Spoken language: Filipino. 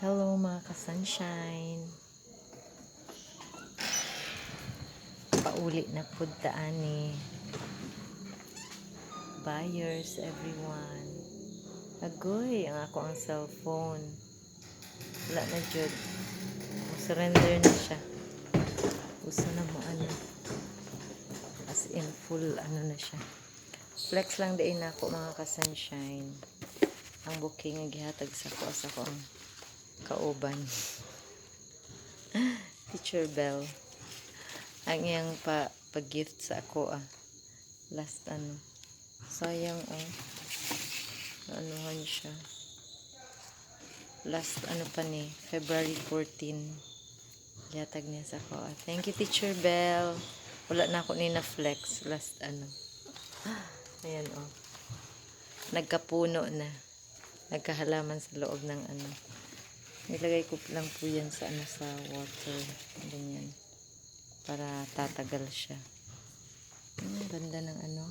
Hello mga ka-sunshine. Pauli na pud ta ani. Buyers, everyone. Agoy, ang ako ang cellphone. Wala na jud. Surrender na siya. Usa na mo ano. As in full ano na siya. Flex lang din ako mga ka-sunshine. Ang booking nga gihatag sa ko ang kauban. Teacher Bell. Ang iyang pag-gift sa ako last ano. Sayang anuhan siya. Last ano pa ni February 14. Gihatag niya sa ako. Thank you Teacher Bell. Wala na ako ni na flex last ano. Ayan nagkapuno na. Nagkahalaman sa loob ng ano. Nilagay ko lang po yan sa ano sa water. Ganyan. Para tatagal siya. Ganda ng ano.